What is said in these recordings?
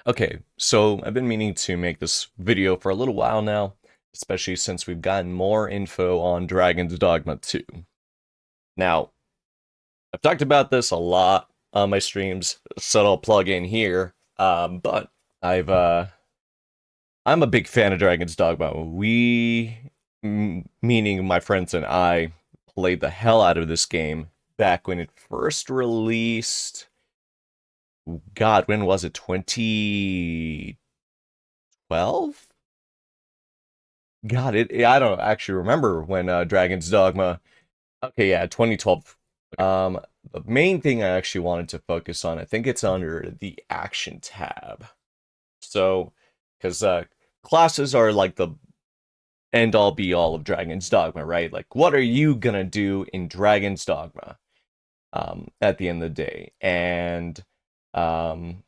Okay, so I've been meaning to make this video for a little while now, especially since we've gotten more info on Dragon's Dogma 2. Now, I've talked about this a lot on my streams, subtle plug in here, but I've I'm a big fan of Dragon's Dogma. Meaning my friends and I, played the hell out of this game back when it first released. God, when was it? 2012? God, I don't actually remember when Dragon's Dogma. Okay, yeah, 2012. The main thing I actually wanted to focus on, I think it's under the action tab. So, because classes are like the end all be all of Dragon's Dogma, right? Like, what are you gonna do in Dragon's Dogma at the end of the day? And um,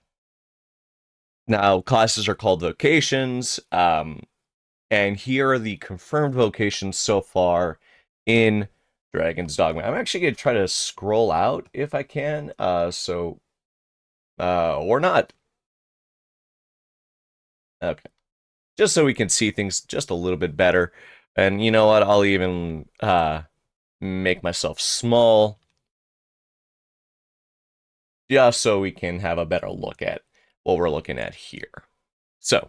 now classes are called vocations. And here are the confirmed vocations so far in Dragon's Dogma. I'm actually going to try to scroll out if I can. Or not. Okay. Just so we can see things just a little bit better. And you know what? I'll even make myself small just so we can have a better look at what we're looking at here. So,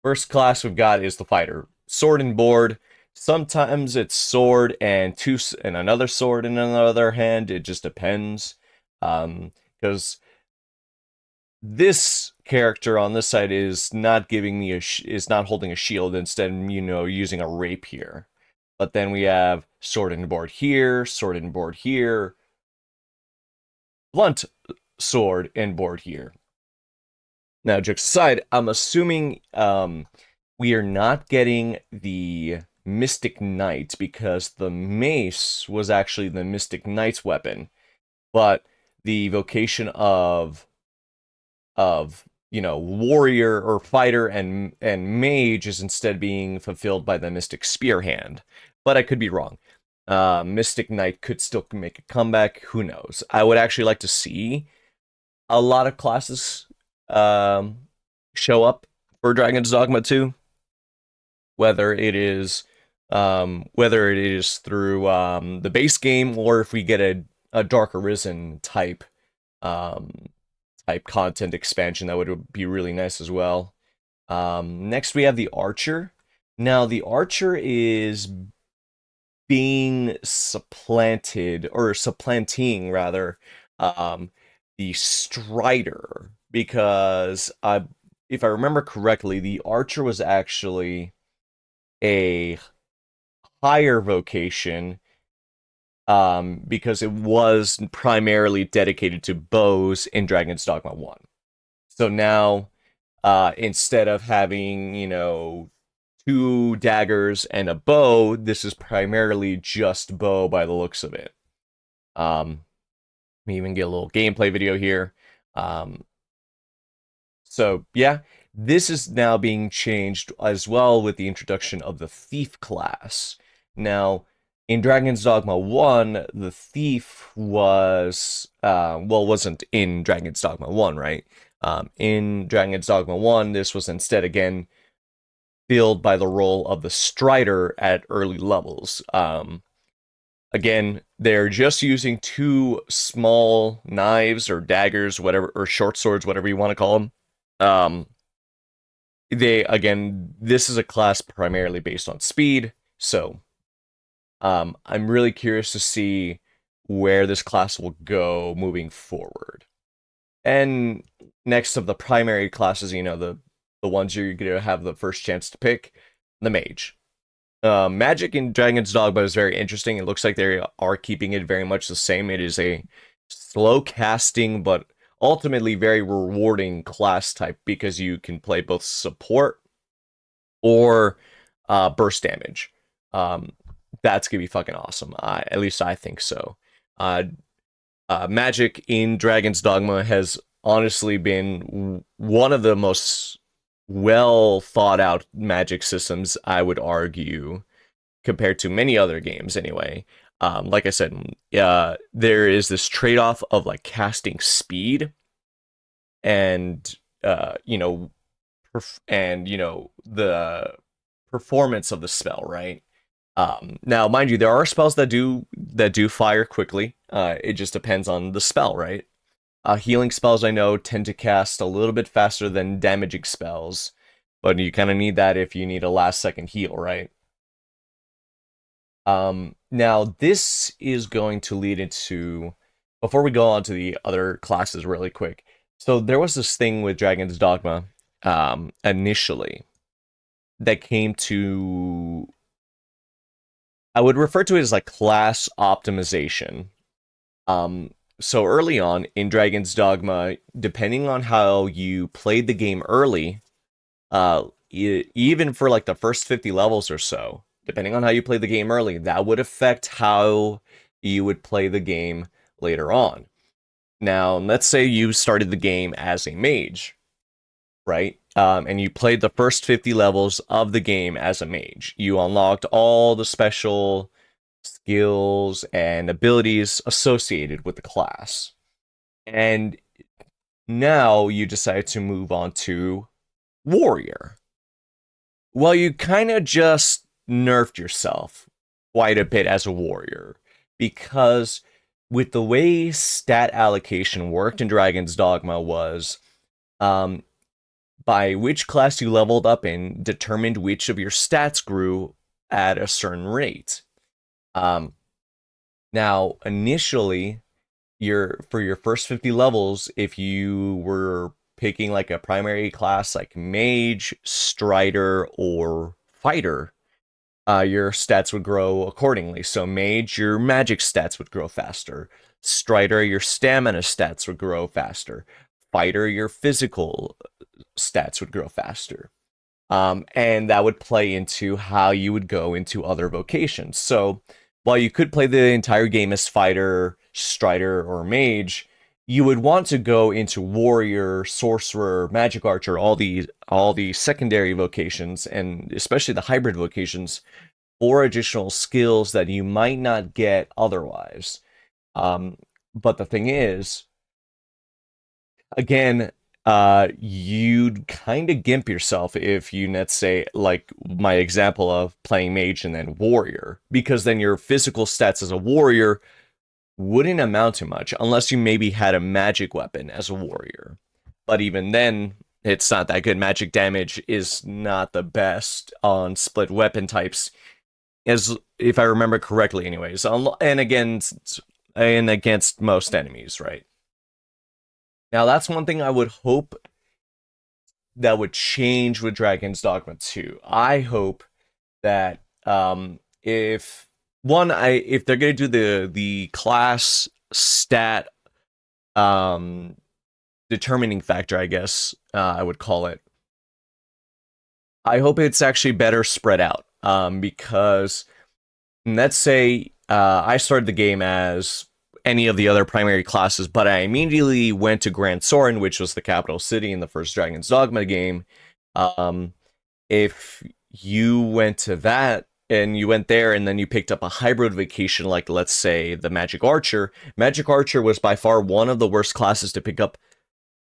first class we've got is the fighter. Sword and board. Sometimes it's sword and another sword in another hand. It just depends. Because this character on this side is not giving me is not holding a shield. Instead, using a rapier. But then we have sword and board here, sword and board here, blunt sword and board here. Now, jokes aside, I'm assuming we are not getting the Mystic Knight because the mace was actually the Mystic Knight's weapon, but the vocation of warrior or fighter and mage is instead being fulfilled by the Mystic Spear hand. But I could be wrong. Mystic Knight could still make a comeback. Who knows? I would actually like to see a lot of classes show up for Dragon's Dogma 2, whether it is through the base game or if we get a Dark Arisen type content expansion. That would be really nice as well. Next we have the Archer. Now the Archer is being supplanting rather, the Strider, because if I remember correctly, the Archer was actually a higher vocation, because it was primarily dedicated to bows in Dragon's Dogma 1. So now, instead of having, two daggers and a bow, this is primarily just bow by the looks of it. We even get a little gameplay video here. So yeah, this is now being changed as well with the introduction of the Thief class. Now, in Dragon's Dogma 1, the Thief wasn't in Dragon's Dogma 1, right? In Dragon's Dogma 1, this was instead again filled by the role of the Strider at early levels. Again, they're just using two small knives or daggers, whatever, or short swords, whatever you want to call them. This is a class primarily based on speed, so I'm really curious to see where this class will go moving forward. And next of the primary classes, the ones you're going to have the first chance to pick, the Mage. Magic in Dragon's Dogma is very interesting. It looks like they are keeping it very much the same. It is a slow casting, but ultimately very rewarding class type because you can play both support or burst damage. That's gonna be fucking awesome. At least I think so. Magic in Dragon's Dogma has honestly been one of the most well thought out magic systems, I would argue, compared to many other games anyway. Like I said, there is this trade-off of like casting speed and and the performance of the spell, right? Now, mind you, there are spells that do fire quickly. It just depends on the spell, right? Healing spells I know tend to cast a little bit faster than damaging spells, but you kind of need that if you need a last second heal, right? Now this is going to lead into, before we go on to the other classes really quick. So there was this thing with Dragon's Dogma, initially, that came to, I would refer to it as like class optimization. So early on in Dragon's Dogma, depending on how you played the game early, even for like the first 50 levels or so, depending on how you play the game early, that would affect how you would play the game later on. Now, let's say you started the game as a mage, right? And you played the first 50 levels of the game as a mage. You unlocked all the special skills and abilities associated with the class. And now you decide to move on to warrior. Well, you kind of just nerfed yourself quite a bit as a warrior, because with the way stat allocation worked in Dragon's Dogma was, um, by which class you leveled up in determined which of your stats grew at a certain rate. Um, Now, initially, for your first 50 levels, if you were picking like a primary class like mage, strider, or fighter, your stats would grow accordingly. So mage, your magic stats would grow faster. Strider, your stamina stats would grow faster. Fighter, your physical stats would grow faster. And that would play into how you would go into other vocations. So while you could play the entire game as fighter, strider, or mage, you would want to go into warrior, sorcerer, magic archer, all the secondary vocations, and especially the hybrid vocations, for additional skills that you might not get otherwise. But the thing is, again, you'd kind of gimp yourself if you, let's say, like my example of playing mage and then warrior, because then your physical stats as a warrior wouldn't amount to much unless you maybe had a magic weapon as a warrior. But even then, it's not that good. Magic damage is not the best on split weapon types, as if I remember correctly, anyways. And against most enemies, right? Now that's one thing I would hope that would change with Dragon's Dogma 2. I hope that, if they're gonna do the class stat um determining factor, I guess I would call it. I hope it's actually better spread out. Because let's say I started the game as any of the other primary classes, but I immediately went to Grand Soren, which was the capital city in the first Dragon's Dogma game. Um, if you went to that and you went there and then you picked up a hybrid vacation, like let's say the Magic Archer was by far one of the worst classes to pick up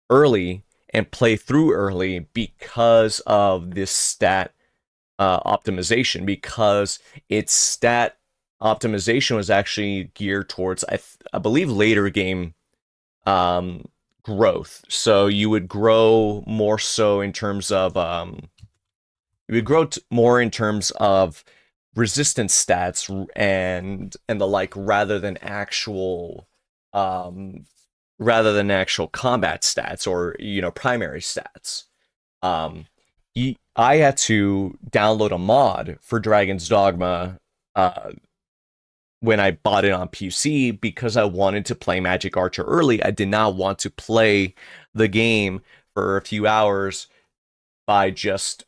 early and play through early because of this stat optimization, because its stat optimization was actually geared towards, I believe, later game um, growth. So you would grow more so in terms of more in terms of resistance stats and the like, um, rather than actual combat stats, or primary stats. Um, I had to download a mod for Dragon's Dogma when I bought it on PC, because I wanted to play Magic Archer early. I did not want to play the game for a few hours by just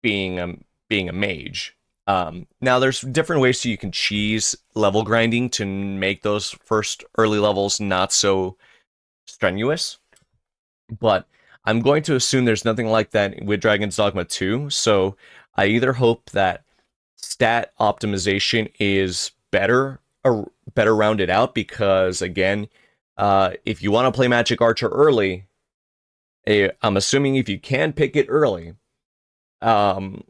being a mage. Now there's different ways so you can cheese level grinding to make those first early levels not so strenuous, but I'm going to assume there's nothing like that with Dragon's Dogma 2. So I either hope that stat optimization is better, or better rounded out, because again, if you want to play Magic Archer early, I'm assuming if you can pick it early, um,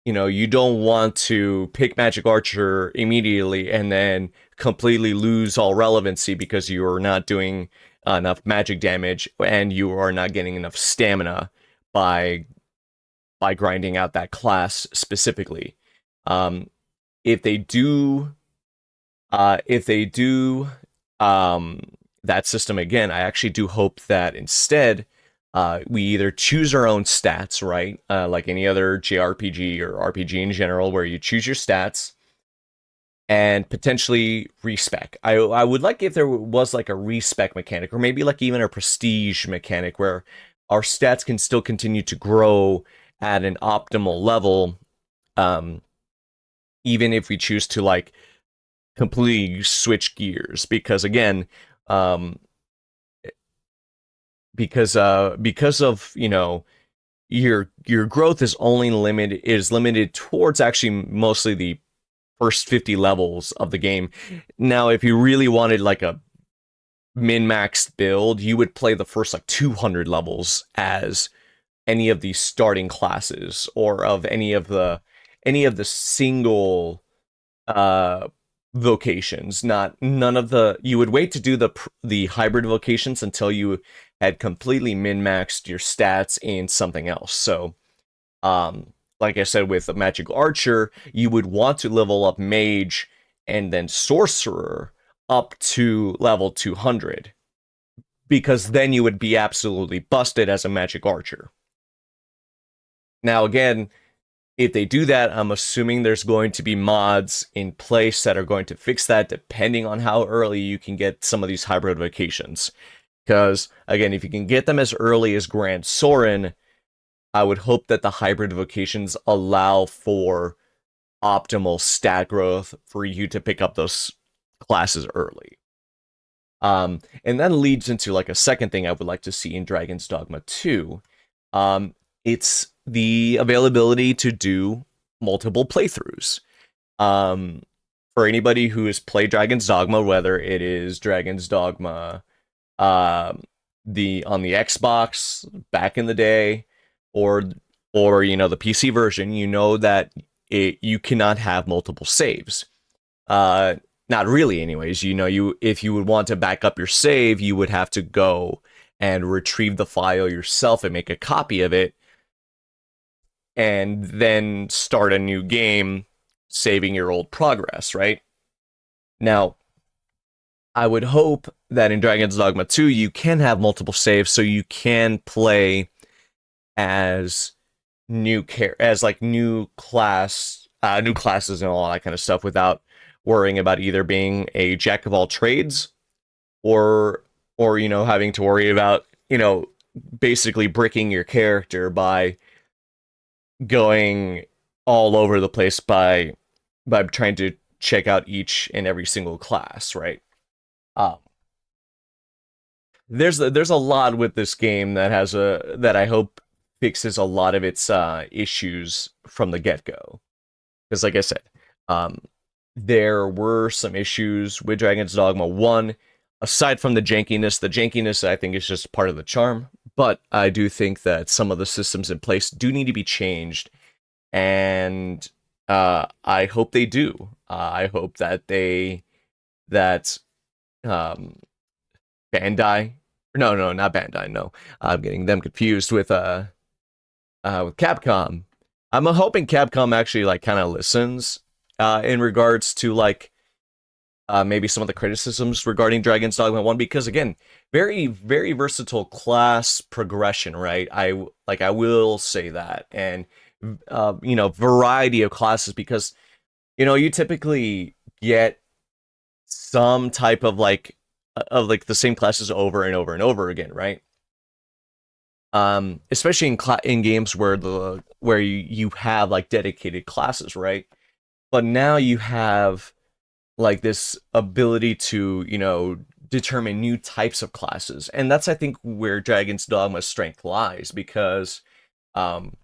you don't want to pick Magic Archer immediately and then completely lose all relevancy because you are not doing enough magic damage and you are not getting enough stamina by grinding out that class specifically. Um, if they do if they do um, that system again, I actually do hope that instead we either choose our own stats, right? Like any other JRPG or RPG in general, where you choose your stats and potentially respec. I would like if there was like a respec mechanic, or maybe like even a prestige mechanic, where our stats can still continue to grow at an optimal level, um, even if we choose to like completely switch gears. Because again, um, because of your growth is limited towards actually mostly the first 50 levels of the game. Now, if you really wanted like a min-maxed build, you would play the first like 200 levels as any of the starting classes, or of any of the single uh vocations. Not none of the You would wait to do the hybrid vocations until you had completely min-maxed your stats in something else. So like I said, with a magic archer, you would want to level up mage and then sorcerer up to level 200, because then you would be absolutely busted as a magic archer. Now again, if they do that, I'm assuming there's going to be mods in place that are going to fix that, depending on how early you can get some of these hybrid vocations. Because again, if you can get them as early as Grand Sorin, I would hope that the hybrid vocations allow for optimal stat growth for you to pick up those classes early. And that leads into like a second thing I would like to see in Dragon's Dogma 2. It's the availability to do multiple playthroughs. Um, for anybody who has played Dragon's Dogma, whether it is Dragon's Dogma um, the on the Xbox back in the day, or the PC version, that you cannot have multiple saves. Uh, Not really, anyways. If you would want to back up your save, you would have to go and retrieve the file yourself and make a copy of it, and then start a new game, saving your old progress, right? Now, I would hope that in Dragon's Dogma 2 you can have multiple saves, so you can play as like new classes and all that kind of stuff, without worrying about either being a jack of all trades, or having to worry about basically bricking your character by going all over the place by trying to check out each and every single class, right? Um, there's a lot with this game that I hope fixes a lot of its issues from the get go. Because, like I said, um, there were some issues with Dragon's Dogma 1. Aside from the jankiness I think is just part of the charm. But I do think that some of the systems in place do need to be changed, and I hope they do. I hope that um, Bandai, no, no, not Bandai, no, I'm getting them confused with Capcom. I'm hoping Capcom actually like kind of listens in regards to like maybe some of the criticisms regarding Dragon's Dogma 1, because again, very very versatile class progression, right? I will say that. And variety of classes, because you typically get some type of like the same classes over and over and over again, right? Especially in games where you have like dedicated classes, right? But now you have like this ability to determine new types of classes, and that's, I think, where Dragon's Dogma's strength lies. Because um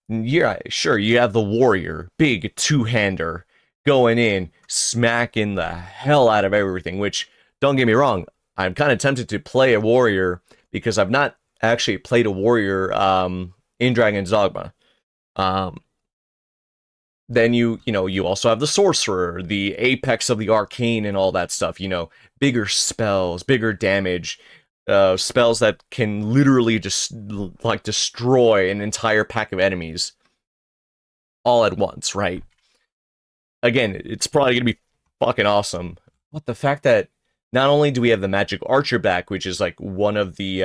yeah, sure, you have the warrior, big two-hander, going in, smacking the hell out of everything, which, don't get me wrong, I'm kind of tempted to play a warrior, because I've not actually played a warrior in Dragon's Dogma. Um, then you also have the sorcerer, the apex of the arcane, and all that stuff. Bigger spells, bigger damage, spells that can literally just like destroy an entire pack of enemies all at once, right? Again, it's probably gonna be fucking awesome. But the fact that not only do we have the magic archer back, which is like one of the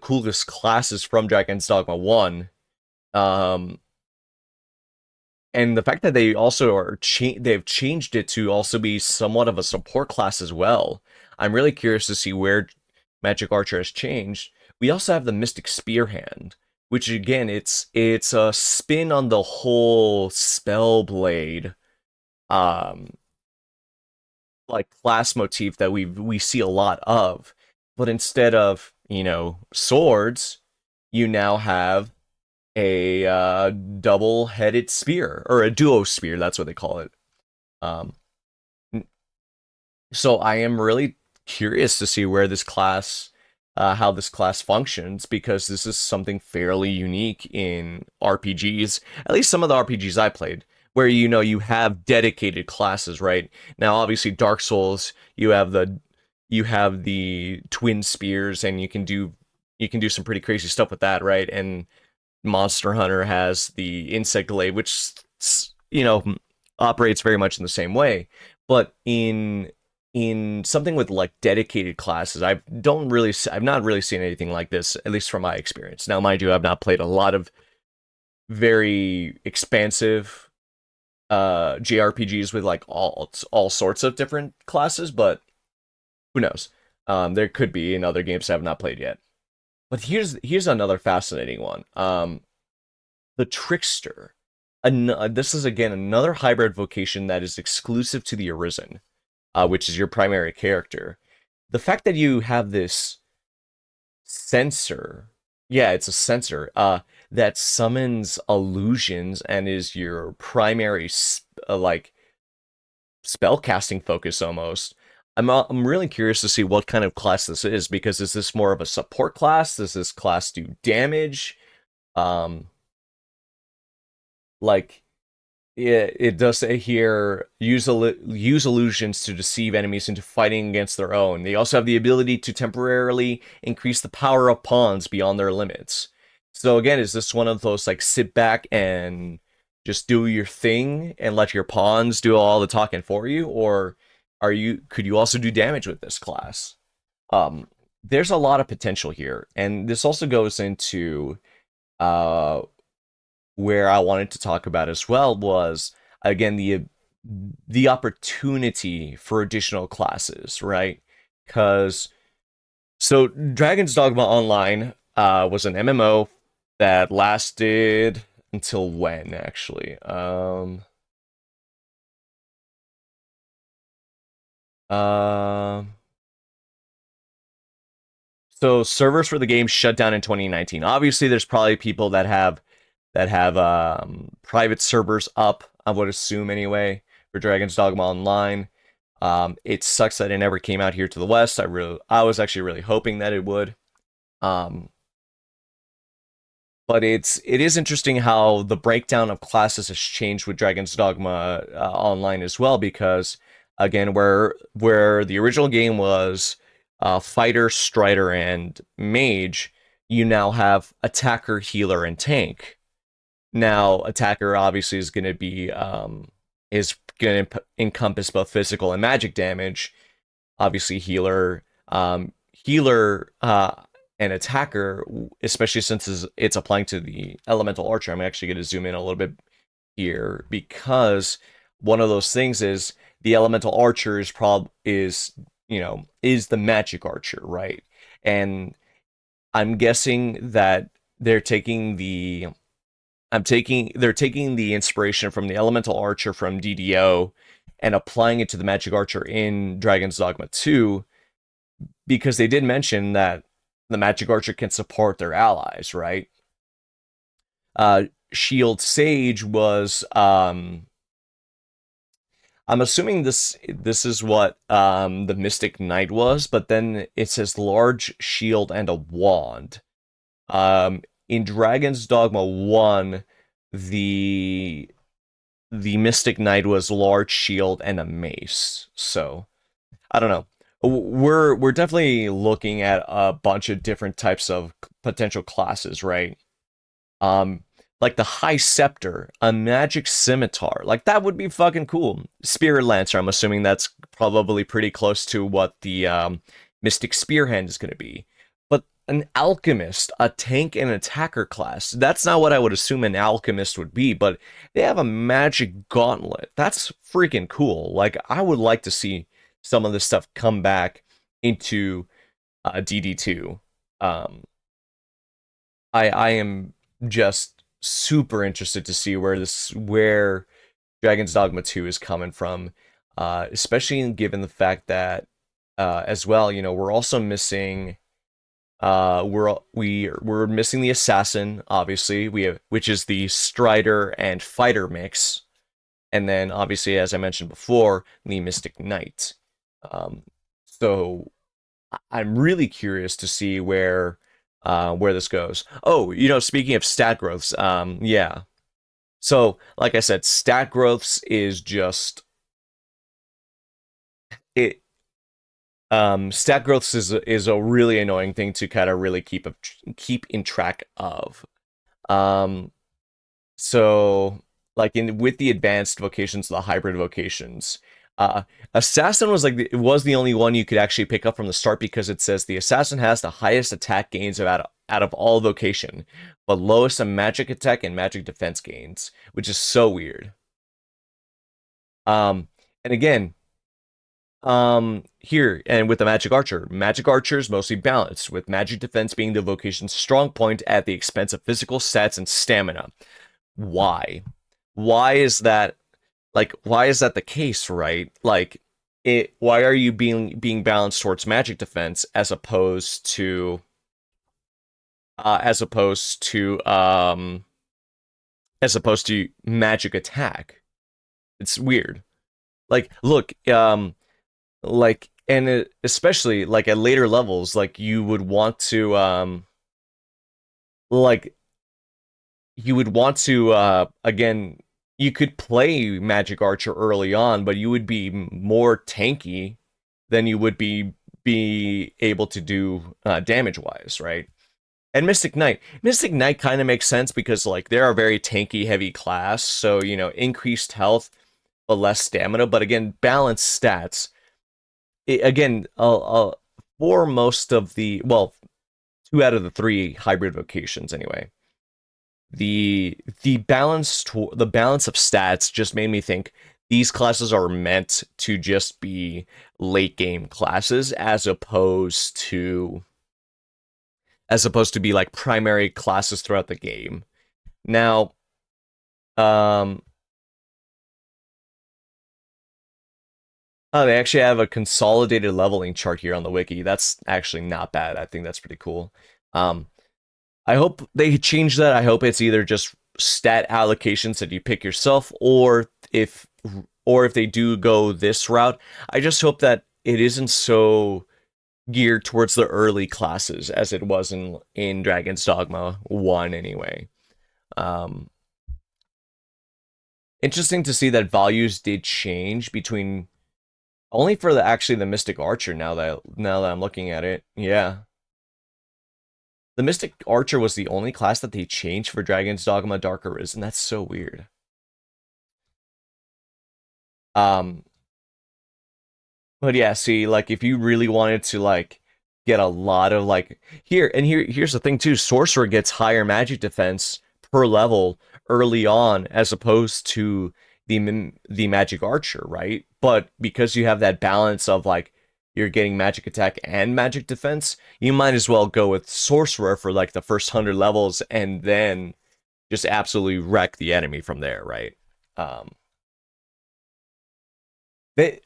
coolest classes from Dragon's Dogma 1, um, and the fact that they also they've changed it to also be somewhat of a support class as well. I'm really curious to see where Magic Archer has changed. We also have the Mystic Spearhand, which again, it's a spin on the whole Spellblade um like class motif that we see a lot of. But instead of, swords, you now have a double-headed spear, or a duo spear. That's what they call it. Um, so I am really curious to see how this class functions, because this is something fairly unique in RPGs. At least some of the RPGs I played, where you have dedicated classes, right? Now, obviously, Dark Souls, you have the twin spears, and you can do some pretty crazy stuff with that, right? And Monster Hunter has the Insect Glaive, which operates very much in the same way. But in something with like dedicated classes, I've not really seen anything like this, at least from my experience. Now, mind you, I've not played a lot of very expansive JRPGs with like all sorts of different classes, but who knows? There could be in other games I have not played yet. But here's another fascinating one. The Trickster. This is again another hybrid vocation that is exclusive to the Arisen, which is your primary character. The fact that you have this sensor, yeah, it's a sensor, that summons illusions and is your primary like spellcasting focus almost. I'm really curious to see what kind of class this is, because is this more of a support class? Does this class do damage? Um, like it does say here, use illusions to deceive enemies into fighting against their own. They also have the ability to temporarily increase the power of pawns beyond their limits. So again, is this one of those like sit back and just do your thing and let your pawns do all the talking for you, or could you also do damage with this class? Um, there's a lot of potential here, and this also goes into uh where I wanted to talk about as well was, again, the opportunity for additional classes, right? Because so Dragon's Dogma Online was an MMO that lasted until when, actually? Uh, so servers for the game shut down in 2019. Obviously, there's probably people that have private servers up, I would assume anyway, for Dragon's Dogma Online. It sucks that it never came out here to the West. I was actually really hoping that it would. Um, but it is interesting how the breakdown of classes has changed with Dragon's Dogma Online as well, because again, where the original game was fighter, strider, and mage, you now have attacker, healer, and tank. Now, attacker obviously is going to encompass both physical and magic damage. Obviously, healer, and attacker, especially since it's applying to the elemental archer. I'm actually going to zoom in a little bit here, because one of those things is the elemental archer is the magic archer, right? And I'm guessing that they're taking the they're taking the inspiration from the Elemental Archer from DDO and applying it to the Magic Archer in Dragon's Dogma 2, because they did mention that the Magic Archer can support their allies, right? Shield Sage was I'm assuming this is what the Mystic Knight was, but then it says large shield and a wand. In Dragon's Dogma 1, the the Mystic Knight was large shield and a mace. So I don't know. We're definitely looking at a bunch of different types of potential classes, right? Um, like the High Scepter, a magic scimitar, like that would be fucking cool. Spirit Lancer, I'm assuming that's probably pretty close to what the Mystic Spearhand is going to be. But an alchemist, a tank and attacker class, that's not what I would assume an alchemist would be, but they have a magic gauntlet. That's freaking cool. Like, I would like to see some of this stuff come back into DD2. Um, I am just super interested to see where Dragon's Dogma 2 is coming from, especially given the fact that as well, we're also missing we're missing the assassin, obviously. We have which is the strider and fighter mix, and then obviously, as I mentioned before, the Mystic Knight. Um, so I'm really curious to see where this goes. Oh, speaking of stat growths, yeah. So, like I said, stat growths is just it. Stat growths is a really annoying thing to kind of really keep in track of. Um, so like in with the advanced vocations, the hybrid vocations, uh, assassin it was the only one you could actually pick up from the start because it says the assassin has the highest attack gains out of all vocation, but lowest in magic attack and magic defense gains, which is so weird. And again, here and with the magic archer is mostly balanced, with magic defense being the vocation's strong point at the expense of physical stats and stamina. Why? Why is that why is that the case, right? Like it why are you being balanced towards magic defense as opposed to as opposed to magic attack? It's weird. Like look, especially like at later levels, like like you would want to again, you could play magic archer early on, but you would be more tanky than you would be able to do damage wise, right? And Mystic Knight kind of makes sense because like they're a very tanky heavy class, so increased health but less stamina, but again balanced stats. Again, for most of two out of the three hybrid vocations anyway, the balance of stats just made me think these classes are meant to just be late game classes as opposed to be like primary classes throughout the game. Now, um, oh, they actually have a consolidated leveling chart here on the wiki. That's actually not bad. I think that's pretty cool. I hope they change that. I hope it's either just stat allocations that you pick yourself, or if they do go this route, I just hope that it isn't so geared towards the early classes as it was in Dragon's Dogma 1 anyway. Um, Interesting to see that values did change between only for the Mystic Archer now that I'm looking at it. Yeah. The Mystic Archer was the only class that they changed for Dragon's Dogma Dark Arisen. That's so weird. Um, but yeah, see, like if you really wanted to like get a lot of here's the thing too, Sorcerer gets higher magic defense per level early on as opposed to the Magic Archer, right? But because you have that balance of like you're getting magic attack and magic defense, you might as well go with Sorcerer for like the first 100 levels and then just absolutely wreck the enemy from there, right? Um,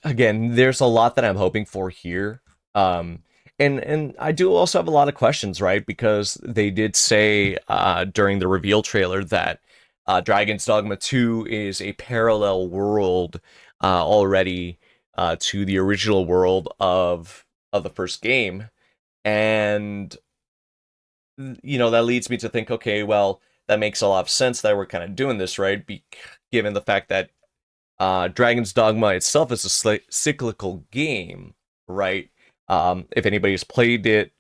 again, there's a lot that I'm hoping for here. And I do also have a lot of questions, right? Because they did say during the reveal trailer that Dragon's Dogma 2 is a parallel world already to the original world of the first game, and that leads me to think, okay, well, that makes a lot of sense that we're kind of doing this, right? Given the fact that Dragon's Dogma itself is a cyclical game, right? If anybody's played it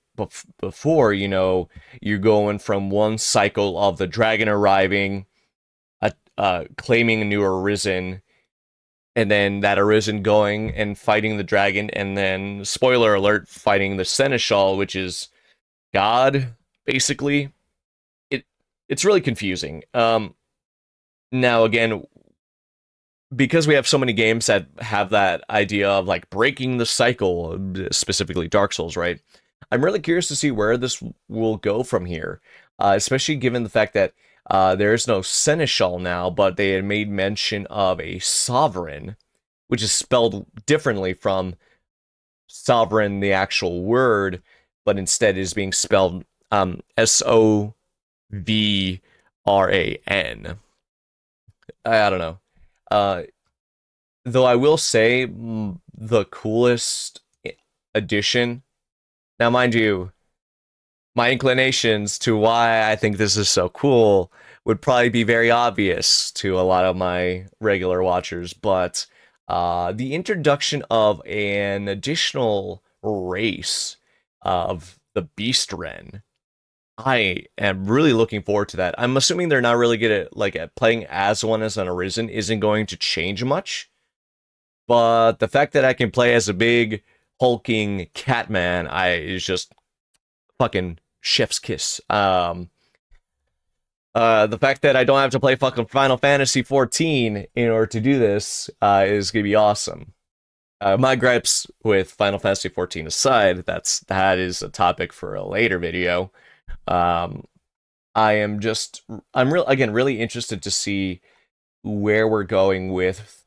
before, you're going from one cycle of the dragon arriving, claiming a new arisen, and then that arisen going and fighting the dragon, and then, spoiler alert, fighting the seneschal, which is God, basically. It's really confusing. Now again, because we have so many games that have that idea of like breaking the cycle, specifically Dark Souls, right? I'm really curious to see where this will go from here, especially given the fact that there is no seneschal now, but they had made mention of a sovereign, which is spelled differently from sovereign, the actual word, but instead is being spelled SOVRAN. I don't know. Though I will say the coolest addition. Now, mind you, my inclinations to why I think this is so cool would probably be very obvious to a lot of my regular watchers, but the introduction of an additional race of the Beast Ren, I am really looking forward to that. I'm assuming they're not really good at playing as one as an Arisen isn't going to change much, but the fact that I can play as a big hulking Catman, is just fucking chef's kiss. The fact that I don't have to play fucking Final Fantasy 14 in order to do this is gonna be awesome. My gripes with Final Fantasy 14 aside, that is a topic for a later video. Um, I'm really interested to see where we're going with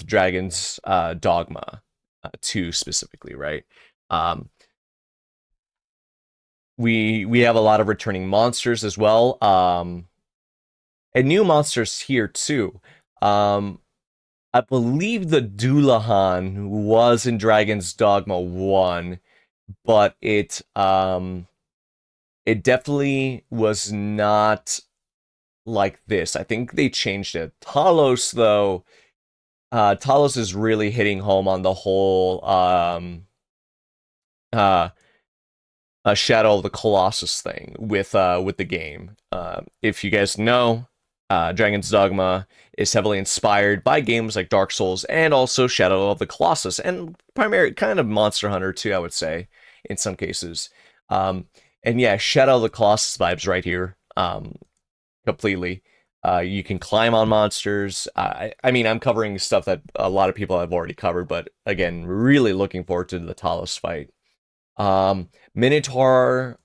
Dragon's Dogma 2 specifically, right? Um, we have a lot of returning monsters as well, and new monsters here too. I believe the Doulahan was in Dragon's Dogma 1, but it definitely was not like this. I think they changed it. Talos, though, Talos is really hitting home on the whole uh, Shadow of the Colossus thing with the game. If you guys know, Dragon's Dogma is heavily inspired by games like Dark Souls and also Shadow of the Colossus, and primarily kind of Monster Hunter too, I would say, in some cases. And yeah, Shadow of the Colossus vibes right here, completely. You can climb on monsters. I mean, I'm covering stuff that a lot of people have already covered, but again, really looking forward to the Talos fight. Minotaur,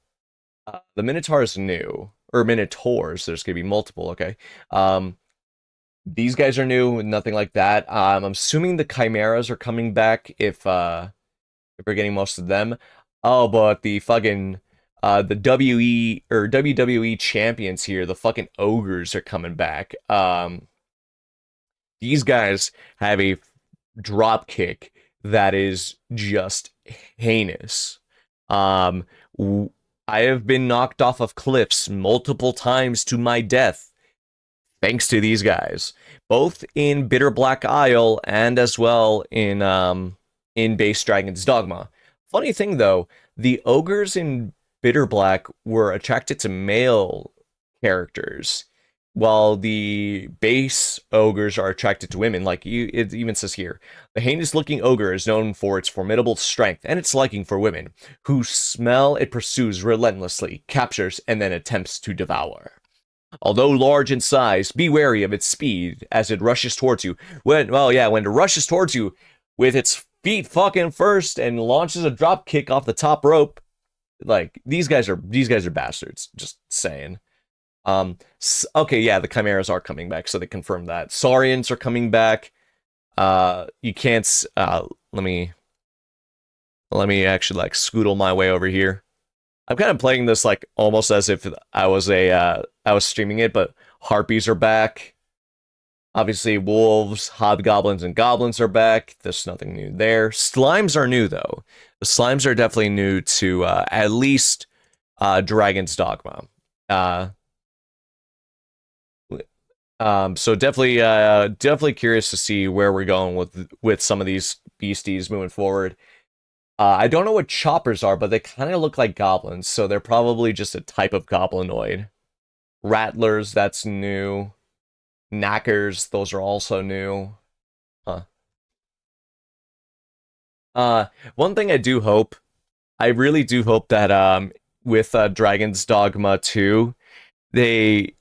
the Minotaur is new, or Minotaurs. There's gonna be multiple. Okay. These guys are new. Nothing like that. I'm assuming the Chimeras are coming back if we're getting most of them. Oh, but the fucking the WE or WWE champions here, the fucking ogres are coming back. These guys have a drop kick that is just heinous. Um, I have been knocked off of cliffs multiple times to my death thanks to these guys, both in Bitter Black Isle and as well in Base Dragon's Dogma. Funny thing though, the ogres in Bitter Black were attracted to male characters, while the base ogres are attracted to women. Like it even says here, the heinous-looking ogre is known for its formidable strength and its liking for women, whose smell it pursues relentlessly, captures, and then attempts to devour. Although large in size, be wary of its speed as it rushes towards you. When it rushes towards you with its feet fucking first and launches a drop kick off the top rope. Like these guys are bastards. Just saying. Okay, yeah, the Chimeras are coming back, so they confirmed that. Saurians are coming back. You can't. Let me actually like scoodle my way over here. I'm kind of playing this like almost as if I was streaming it, but harpies are back. Obviously, wolves, hobgoblins, and goblins are back. There's nothing new there. Slimes are new, though. The slimes are definitely new to at least Dragon's Dogma. Uh, so definitely curious to see where we're going with some of these beasties moving forward. I don't know what choppers are, but they kind of look like goblins, so they're probably just a type of goblinoid. Rattlers, that's new. Knackers, those are also new. Huh. Uh, One thing I really do hope that with Dragon's Dogma 2, they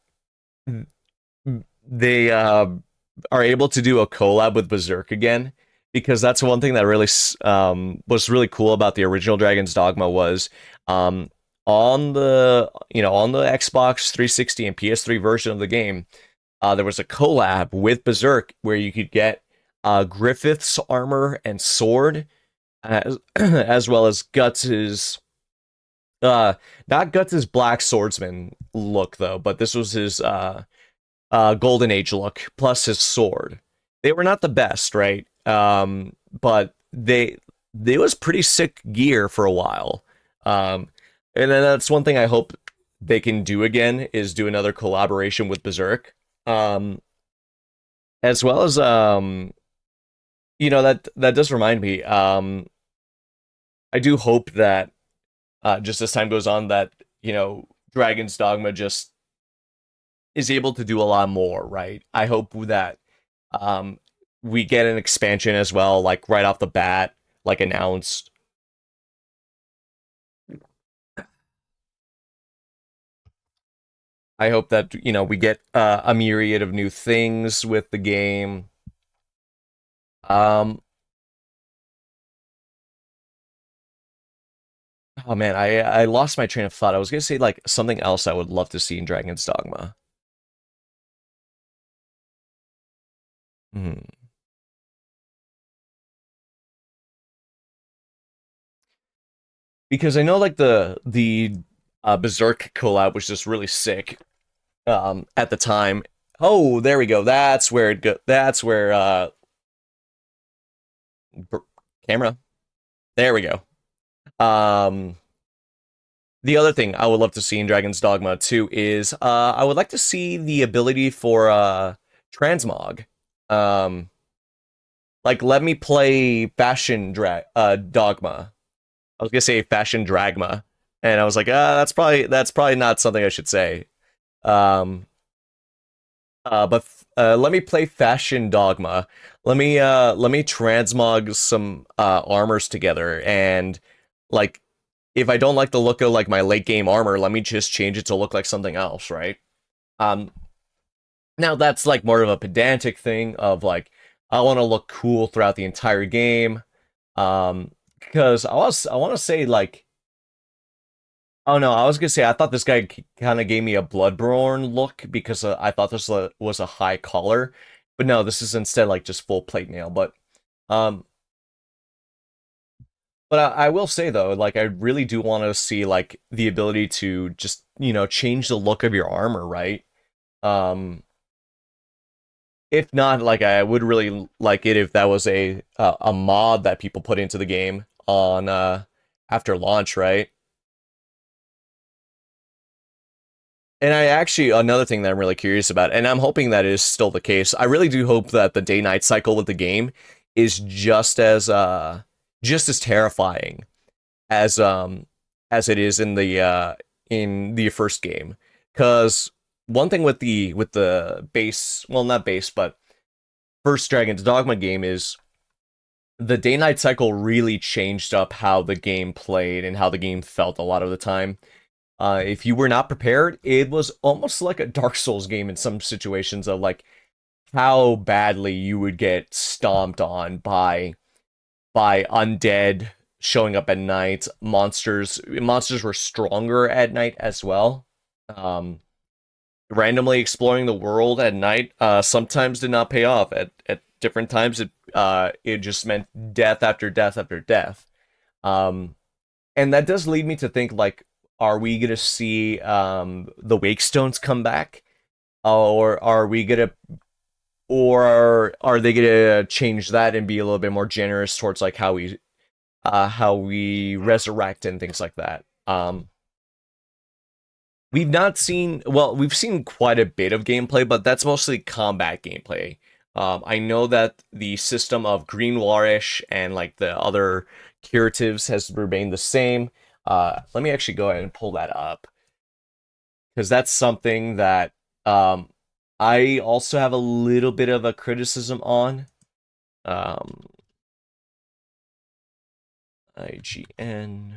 they are able to do a collab with Berserk again, because that's one thing that really was really cool about the original Dragon's Dogma was um, on the Xbox 360 and PS3 version of the game, there was a collab with Berserk where you could get Griffith's armor and sword, as well as Guts's uh not Guts's black swordsman look though, but this was his Golden Age look plus his sword. They were not the best, right? But they was pretty sick gear for a while. Um, and then that's one thing I hope they can do again is do another collaboration with Berserk. As well as that does remind me. I do hope that just as time goes on, that Dragon's Dogma just is able to do a lot more, right? I hope that um, we get an expansion as well, like right off the bat, like announced. I hope that we get a myriad of new things with the game. Um, oh man, I lost my train of thought. I was gonna say like something else I would love to see in Dragon's Dogma. Hmm. Because I know like the Berserk collab was just really sick at the time. Oh, there we go. That's where it go. That's where b- camera. There we go. Um, the other thing I would love to see in Dragon's Dogma 2 is I would like to see the ability for transmog. Um, like let me play Dogma. I was gonna say Fashion Dragma, and I was like, that's probably not something I should say. Um, but let me play Fashion Dogma. Let me transmog some armors together, and like if I don't like the look of like my late game armor, let me just change it to look like something else, right? Um, Now that's like more of a pedantic thing of like I want to look cool throughout the entire game. Because I want to say like, oh no, I was gonna say I thought this guy kind of gave me a Bloodborne look because I thought this was a high collar, but no, this is instead like just full plate mail. Um, but I will say though, like I really do want to see like the ability to just change the look of your armor, right? Um, if not, like I would really like it if that was a mod that people put into the game on after launch, right? And I actually another thing that I'm really curious about, and I'm hoping that is still the case. I really do hope that the day-night cycle with the game is just as terrifying as it is in the first game. Because one thing with the base, well not base, but first Dragon's Dogma game is the day-night cycle really changed up how the game played and how the game felt a lot of the time. If you were not prepared, it was almost like a Dark Souls game in some situations of like how badly you would get stomped on by undead showing up at night. Monsters were stronger at night as well. Um, Randomly exploring the world at night sometimes did not pay off. At different times, it just meant death after death after death. Um, and that does lead me to think like, are we gonna see the Wakestones come back, or are we gonna or are they gonna change that and be a little bit more generous towards like how we resurrect and things like that? We've not seen, well, we've seen quite a bit of gameplay, but that's mostly combat gameplay. I know that the system of green warish and like the other curatives has remained the same. Let me actually go ahead and pull that up because that's something that I also have a little bit of a criticism on. Um, IGN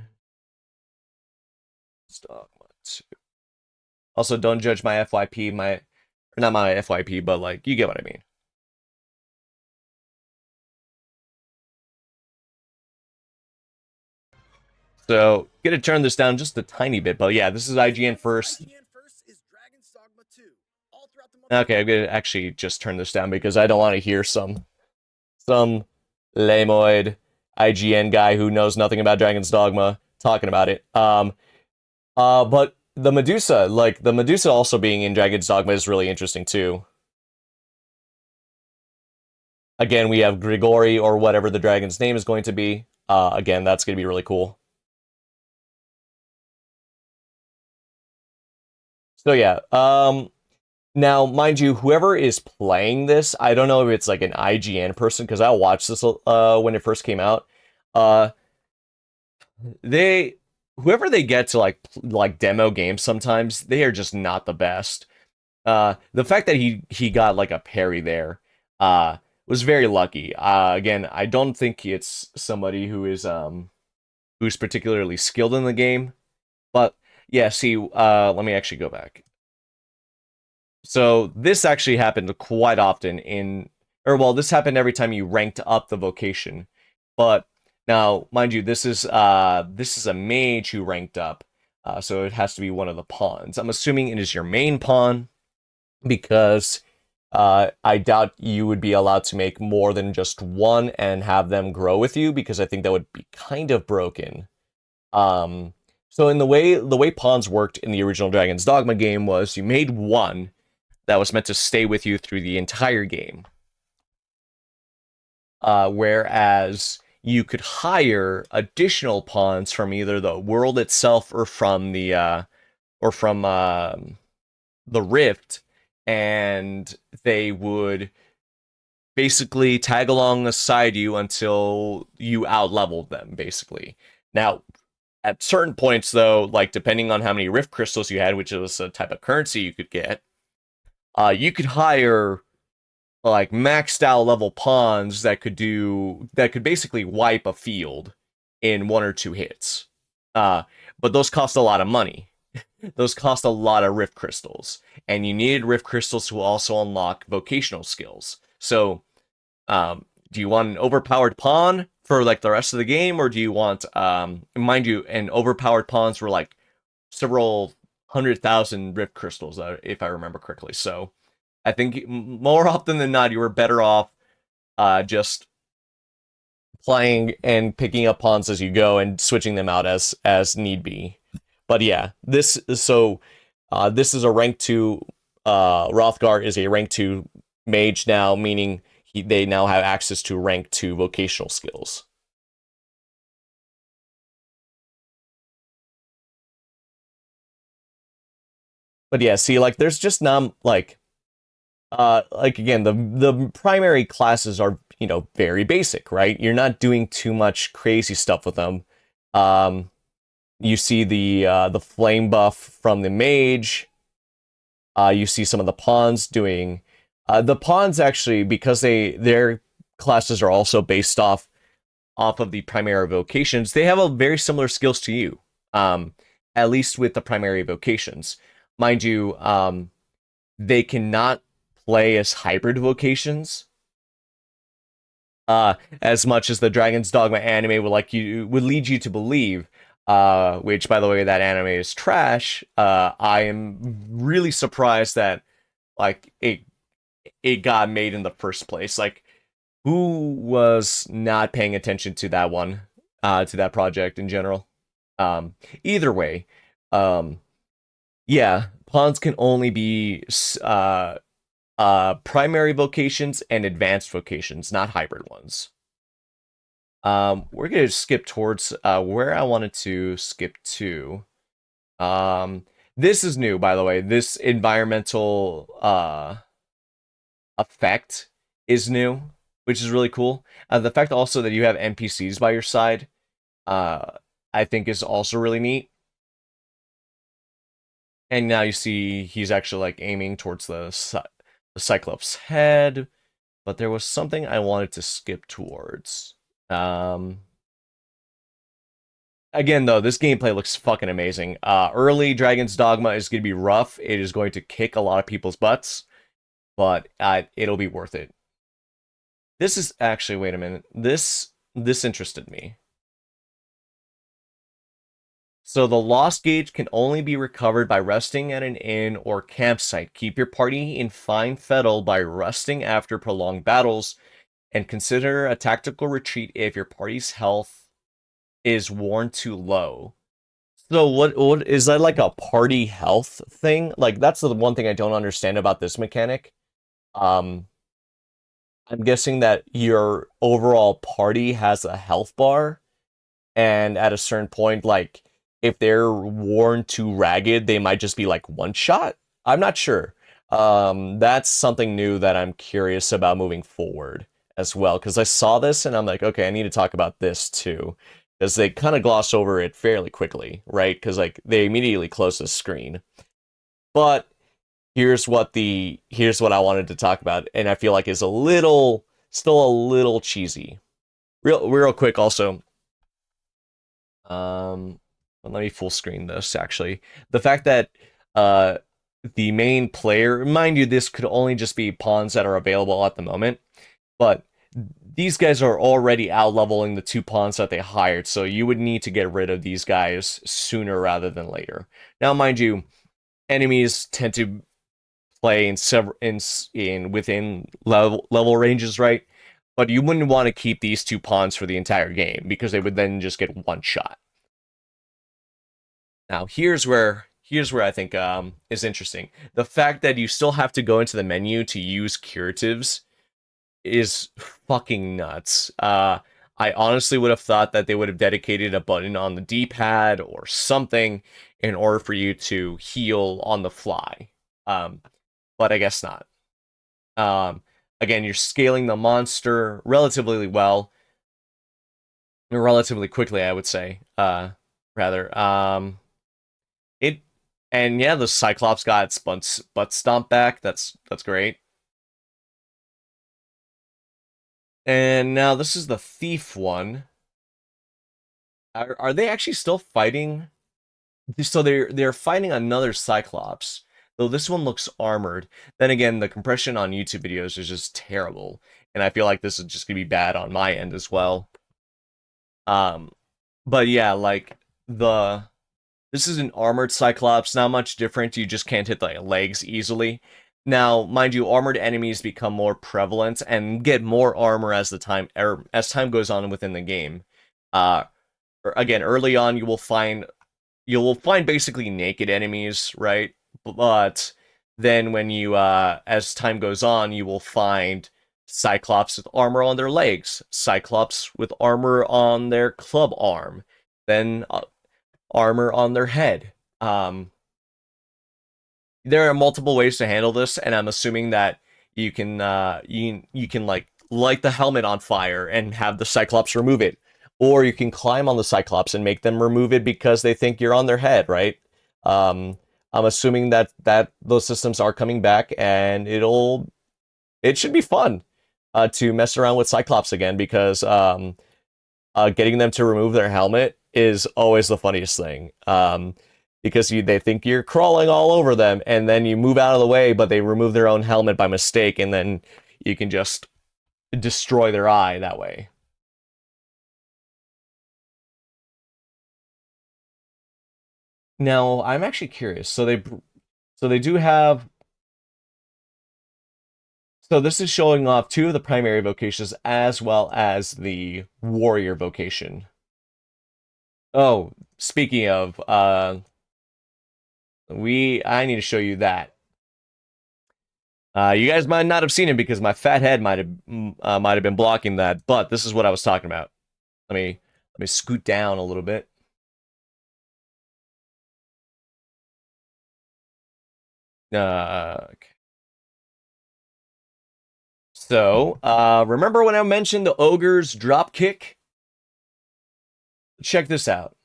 Dogma 2. Also, don't judge my FYP, not my FYP, but like you get what I mean. So, gonna turn this down just a tiny bit, but yeah, this is IGN first. Okay, I'm gonna actually just turn this down because I don't want to hear some lamoid IGN guy who knows nothing about Dragon's Dogma talking about it. But the Medusa, like the Medusa also being in Dragon's Dogma is really interesting too. Again, we have Grigori or whatever the dragon's name is going to be. Again, that's going to be really cool. So yeah, now mind you, whoever is playing this, I don't know if it's like an IGN person because I watched this when it first came out. Uh, they whoever they get to like demo games sometimes they are just not the best. The fact that he got like a parry there, was very lucky. Again, I don't think it's somebody who's particularly skilled in the game, but yeah. See, let me actually go back. So this actually happened quite often or well, this happened every time you ranked up the vocation. But now, mind you, this is a mage who ranked up, so it has to be one of the pawns. I'm assuming it is your main pawn because I doubt you would be allowed to make more than just one and have them grow with you because I think that would be kind of broken. So in the way pawns worked in the original Dragon's Dogma game was you made one that was meant to stay with you through the entire game. Whereas you could hire additional pawns from either the world itself or from the Rift, and they would basically tag along beside you until you outleveled them, basically. Now, at certain points, though, like depending on how many Rift crystals you had, which was a type of currency you could get, you could hire like maxed out level pawns that could basically wipe a field in one or two hits. Uh, but those cost a lot of money. Those cost a lot of Rift crystals, and you needed Rift crystals to also unlock vocational skills. So, do you want an overpowered pawn for like the rest of the game, or do you want, mind you, and overpowered pawns were like several 100,000 Rift crystals, if I remember correctly. So, I think more often than not, you were better off just playing and picking up pawns as you go and switching them out as need be. But yeah, this is a rank 2. Rothgar is a rank 2 mage now, meaning they now have access to rank 2 vocational skills. But yeah, see, like there's just not like again, the primary classes are, very basic, right? You're not doing too much crazy stuff with them. You see the flame buff from the mage. You see some of the pawns doing the pawns actually, because their classes are also based off of the primary vocations. They have a very similar skills to you. At least with the primary vocations, mind you. They cannot play as hybrid vocations as much as the Dragon's Dogma anime would lead you to believe. Which, by the way, that anime is trash. I am really surprised that like it got made in the first place. Like, who was not paying attention to that one, to that project in general? Either way, um, yeah, pawns can only be primary vocations and advanced vocations, not hybrid ones. We're gonna skip towards where I wanted to skip to. Um, this is new, by the way. This environmental effect is new, which is really cool. The fact also that you have NPCs by your side, uh, I think is also really neat. And now you see he's actually like aiming towards the Cyclops' head. But there was something I wanted to skip towards. Um, Again, though, this gameplay looks fucking amazing. Early Dragon's Dogma is going to be rough. It is going to kick a lot of people's butts, but it'll be worth it. This is actually, wait a minute. This interested me. So the lost gauge can only be recovered by resting at an inn or campsite. Keep your party in fine fettle by resting after prolonged battles, and consider a tactical retreat if your party's health is worn too low. So what is that, like a party health thing? Like that's the one thing I don't understand about this mechanic. Um, I'm guessing that your overall party has a health bar, and at a certain point, like if they're worn too ragged, they might just be like one shot. I'm not sure. That's something new that I'm curious about moving forward as well, because I saw this and I'm like, okay, I need to talk about this too, because they kind of gloss over it fairly quickly, right? Because like they immediately close the screen. But here's what I wanted to talk about, and I feel like is a little still a little cheesy. Real quick also. Um, Let me full screen this actually. The fact that uh the main player, mind you, this could only just be pawns that are available at the moment, but these guys are already out leveling the two pawns that they hired, so you would need to get rid of these guys sooner rather than later. Now, mind you, enemies tend to play in several in within level ranges, right? But you wouldn't want to keep these two pawns for the entire game because they would then just get one shot. Now, here's where I think is interesting. The fact that you still have to go into the menu to use curatives is fucking nuts. I honestly would have thought that they would have dedicated a button on the D-pad or something in order for you to heal on the fly. Um, but I guess not. Um, Again, you're scaling the monster relatively well, relatively quickly, I would say. Rather. It and yeah, the Cyclops got its butt stomped back. That's great. And now this is the thief one. Are they actually still fighting? So they're fighting another Cyclops. Though this one looks armored. Then again, the compression on YouTube videos is just terrible, and I feel like this is just gonna be bad on my end as well. Um, but yeah, like the this is an armored Cyclops, not much different. You just can't hit the legs easily. Now, mind you, armored enemies become more prevalent and get more armor as as time goes on within the game. Uh, Again, early on, you will find basically naked enemies, right? But then when you as time goes on, you will find Cyclops with armor on their legs, Cyclops with armor on their club arm, then armor on their head. There are multiple ways to handle this, and I'm assuming that you can like light the helmet on fire and have the Cyclops remove it, or you can climb on the Cyclops and make them remove it because they think you're on their head, right? Um, I'm assuming that those systems are coming back, and it should be fun to mess around with Cyclops again because getting them to remove their helmet is always the funniest thing. Because they think you're crawling all over them, and then you move out of the way, but they remove their own helmet by mistake, and then you can just destroy their eye that way. Now, I'm actually curious. So they do have. So this is showing off two of the primary vocations as well as the warrior vocation. Oh, speaking of, I need to show you that. You guys might not have seen it because my fat head might have been blocking that, but this is what I was talking about. Let me scoot down a little bit. Okay. So, remember when I mentioned the ogre's drop kick? Check this out.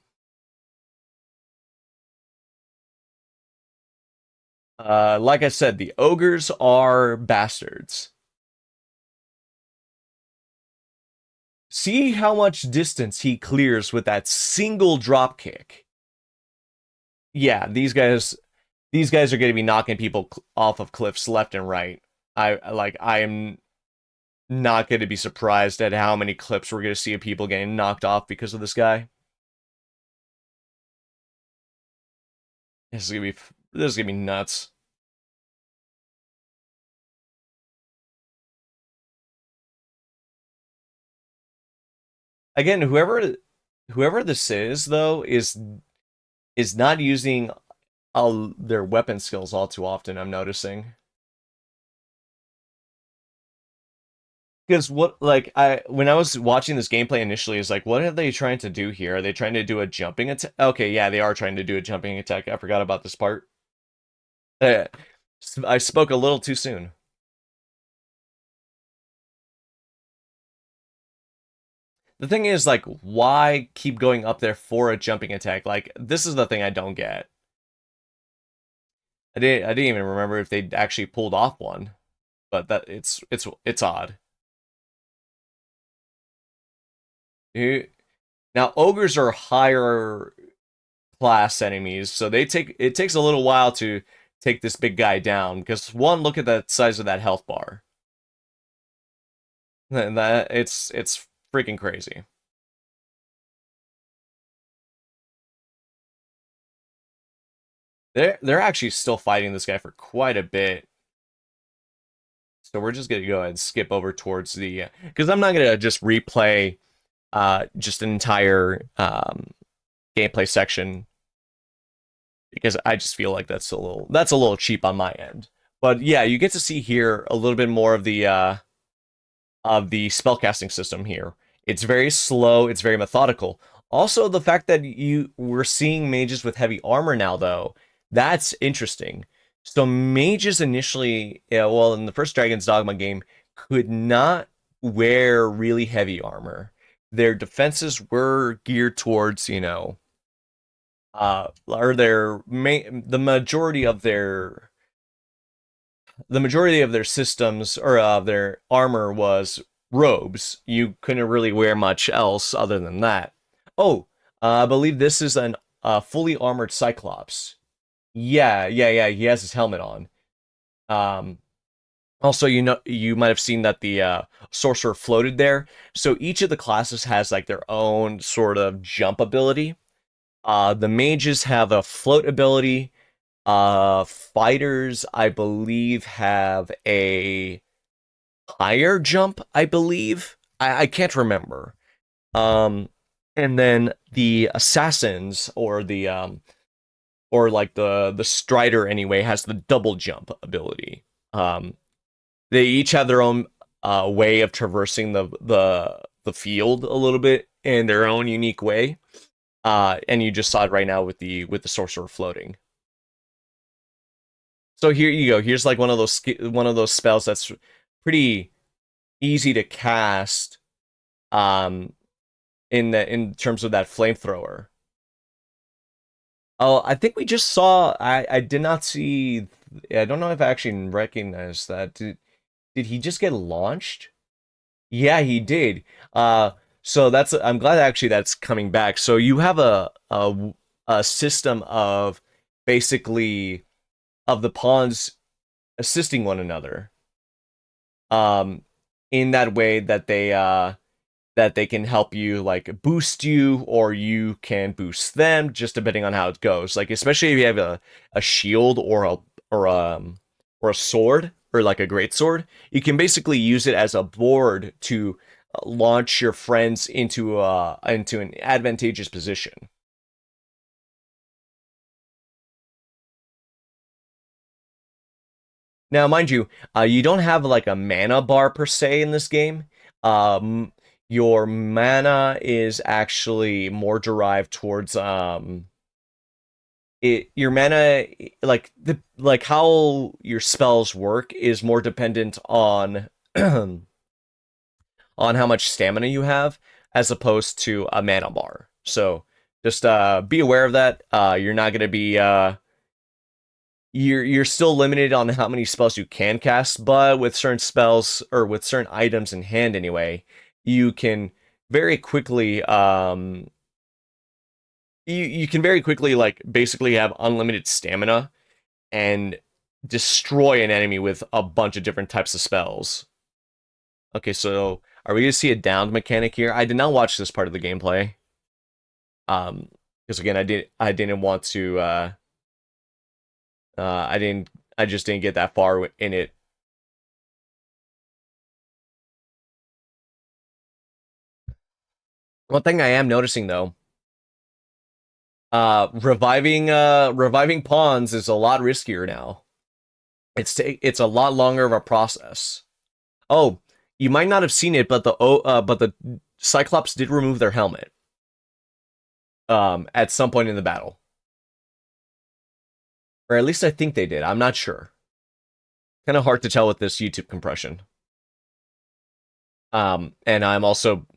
Like I said, the ogres are bastards. See how much distance he clears with that single drop kick. Yeah, these guys are going to be knocking people off of cliffs left and right. I am not going to be surprised at how many clips we're going to see of people getting knocked off because of this guy. This is going to be this is going to be nuts. Again, whoever this is though is not using all their weapon skills all too often, I'm noticing. Because what like I when I was watching this gameplay initially is like, what are they trying to do here? Are they trying to do a jumping attack? Okay, yeah, they are trying to do a jumping attack. I forgot about this part. Uh, I spoke a little too soon. The thing is, like, why keep going up there for a jumping attack? Like, this is the thing I don't get. I didn't even remember if they actually pulled off one, but that it's odd. Now ogres are higher class enemies, so it takes a little while to take this big guy down because one, look at the size of that health bar. That it's freaking crazy. They're actually still fighting this guy for quite a bit. So we're just gonna go ahead and skip over towards the because I'm not gonna just replay just an entire gameplay section because I just feel like that's a little cheap on my end. But yeah, you get to see here a little bit more of the spellcasting system here. It's very slow, it's very methodical. Also, the fact that we're seeing mages with heavy armor now, though, that's interesting. So mages initially, yeah, well, in the first Dragon's Dogma game, could not wear really heavy armor. Their defenses were geared towards, or the majority of their systems or their armor was robes. You couldn't really wear much else other than that. Oh, I believe this is an fully armored Cyclops. Yeah. He has his helmet on. Um, Also, you might have seen that the sorcerer floated there. So each of the classes has like their own sort of jump ability. The mages have a float ability. Fighters, I believe, have a higher jump, I believe. I can't remember. Um, and then the assassins or like the strider anyway has the double jump ability. They each have their own way of traversing the field a little bit in their own unique way. And you just saw it right now with the sorcerer floating. So here you go. Here's like one of those spells that's pretty easy to cast um in terms of that flamethrower. Oh, I think we just saw I did not see I don't know if I actually recognized that. Did he just get launched? Yeah, he did. So that's I'm glad actually that's coming back. So you have a system of basically of the pawns assisting one another. Um in that way that they can help you like boost you or you can boost them just depending on how it goes. Like especially if you have a shield or or a sword or like a great sword, you can basically use it as a board to launch your friends into an advantageous position. Now, mind you, you don't have like a mana bar per se in this game. Um, your mana is actually more derived towards your mana, like how your spells work is more dependent on on how much stamina you have as opposed to a mana bar. So just be aware of that. You're not going to be you're still limited on how many spells you can cast, but with certain spells or with certain items in hand anyway, you can very quickly you can very quickly like basically have unlimited stamina and destroy an enemy with a bunch of different types of spells. Okay, so are we gonna see a downed mechanic here? I did not watch this part of the gameplay. Um, because again, I didn't want to I didn't I just didn't get that far in it. One thing I am noticing though, reviving pawns is a lot riskier now. It's a lot longer of a process. Oh, you might not have seen it, but the Cyclops did remove their helmet at some point in the battle. Or at least I think they did. I'm not sure. Kind of hard to tell with this YouTube compression. And I'm also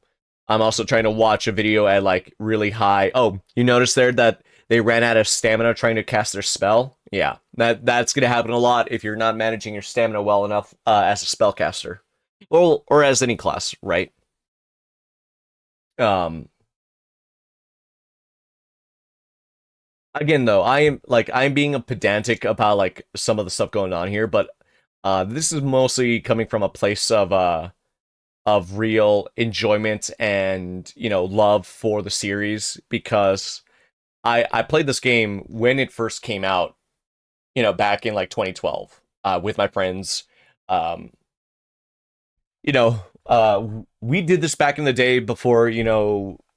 trying to watch a video at like really high. Oh, you notice there that they ran out of stamina trying to cast their spell? Yeah, that's gonna happen a lot if you're not managing your stamina well enough as a spellcaster, or as any class, right? Um, Again though, I'm being a pedantic about like some of the stuff going on here, but this is mostly coming from a place of real enjoyment and love for the series because I played this game when it first came out, back in like 2012, with my friends. Um, we did this back in the day before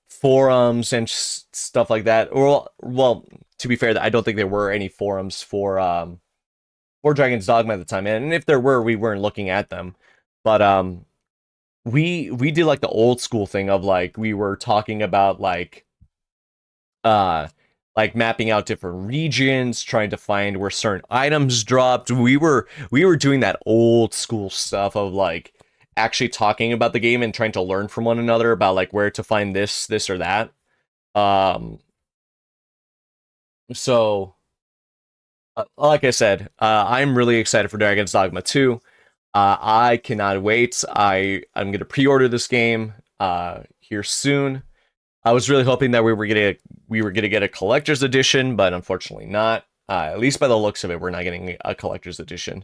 forums and stuff like that. Or well, to be fair, I don't think there were any forums for Dragon's Dogma at the time, and if there were, we weren't looking at them. But we did like the old school thing of like we were talking about uh like mapping out different regions, trying to find where certain items dropped. We were doing that old school stuff of like actually talking about the game and trying to learn from one another about like where to find this or that. Um so like I said, I'm really excited for Dragon's Dogma 2. I cannot wait. I'm gonna pre-order this game here soon. I was really hoping that we were gonna get a collector's edition, but unfortunately not. At least by the looks of it, we're not getting a collector's edition.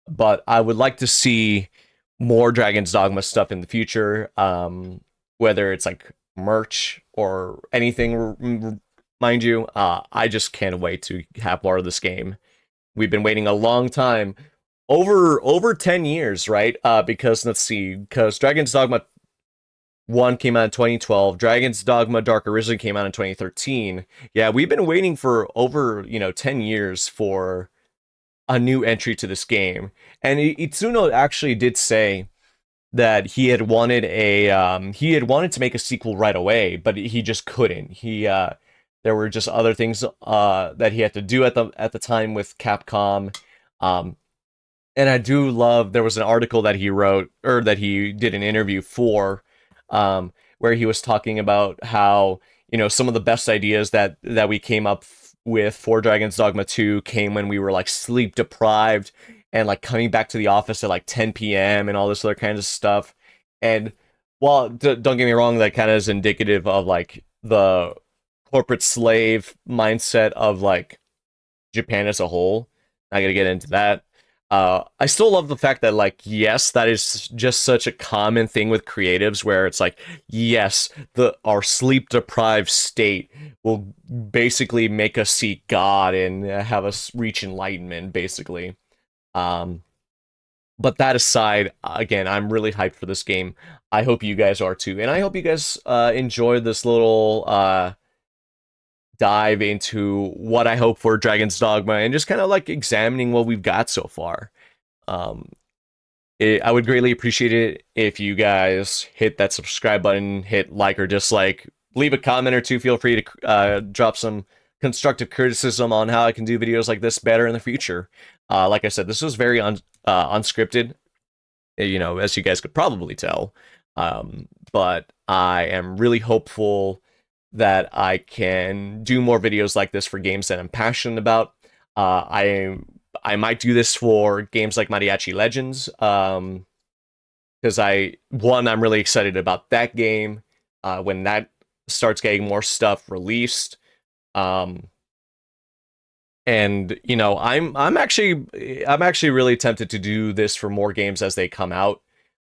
But I would like to see more Dragon's Dogma stuff in the future. Whether it's like merch or anything, mind you. I just can't wait to have more of this game. We've been waiting a long time, over 10 years, right? Because let's see, because Dragon's Dogma 1 came out in 2012. Dragon's Dogma Dark Arisen came out in 2013. Yeah, we've been waiting for over, 10 years for a new entry to this game. And Itsuno actually did say that he had wanted to make a sequel right away, but he just couldn't. There were just other things that he had to do at the time with Capcom. Um and I do love there was an article that he wrote or that he did an interview for where he was talking about how some of the best ideas that we came up with for Dragon's Dogma 2 came when we were like sleep deprived and like coming back to the office at like 10 p.m. and all this other kind of stuff. And while don't get me wrong, that kind of is indicative of like the corporate slave mindset of like Japan as a whole. Not gonna get into that. I still love the fact that, like, yes, that is just such a common thing with creatives where it's like, yes, our sleep deprived state will basically make us see God and have us reach enlightenment, basically. Um, but that aside, again, I'm really hyped for this game. I hope you guys are too, and I hope you guys enjoyed this little dive into what I hope for Dragon's Dogma and just kind of like examining what we've got so far. Um, I would greatly appreciate it if you guys hit that subscribe button, hit like or dislike, leave a comment or two. Feel free to drop some constructive criticism on how I can do videos like this better in the future. Like I said, this was very unscripted, as you guys could probably tell. But I am really hopeful that I can do more videos like this for games that I'm passionate about. I might do this for games like Mariachi Legends, because I'm really excited about that game. When that starts getting more stuff released, um, and I'm actually really tempted to do this for more games as they come out.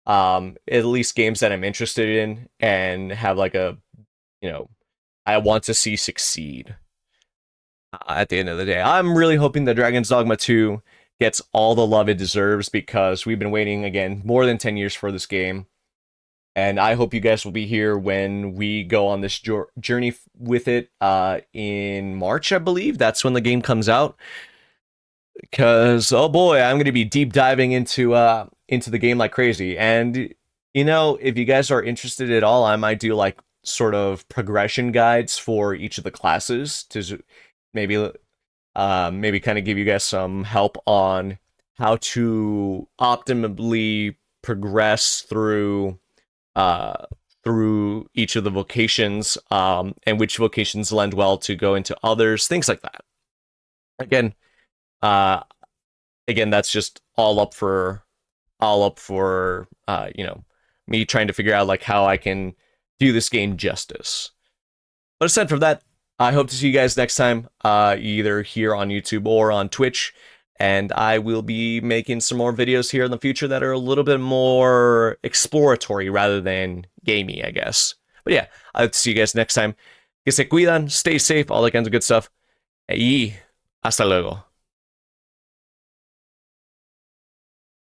At least games that I'm interested in and have like you know, I want to see succeed. At the end of the day, I'm really hoping that Dragon's Dogma 2 gets all the love it deserves, because we've been waiting again more than 10 years for this game. And I hope you guys will be here when we go on this journey with it in March, I believe. That's when the game comes out. Because, oh boy, I'm going to be deep diving into the game like crazy. And, if you guys are interested at all, I might do like sort of progression guides for each of the classes to maybe maybe kind of give you guys some help on how to optimally progress through each of the vocations, and which vocations lend well to go into others, things like that. Again, uh, that's just all up for me trying to figure out like how I can do this game justice. But aside from that, I hope to see you guys next time, either here on YouTube or on Twitch. And I will be making some more videos here in the future that are a little bit more exploratory rather than gamey, I guess. But yeah, I hope to see you guys next time. Que se cuidan, stay safe, all that kinds of good stuff. Y hasta luego.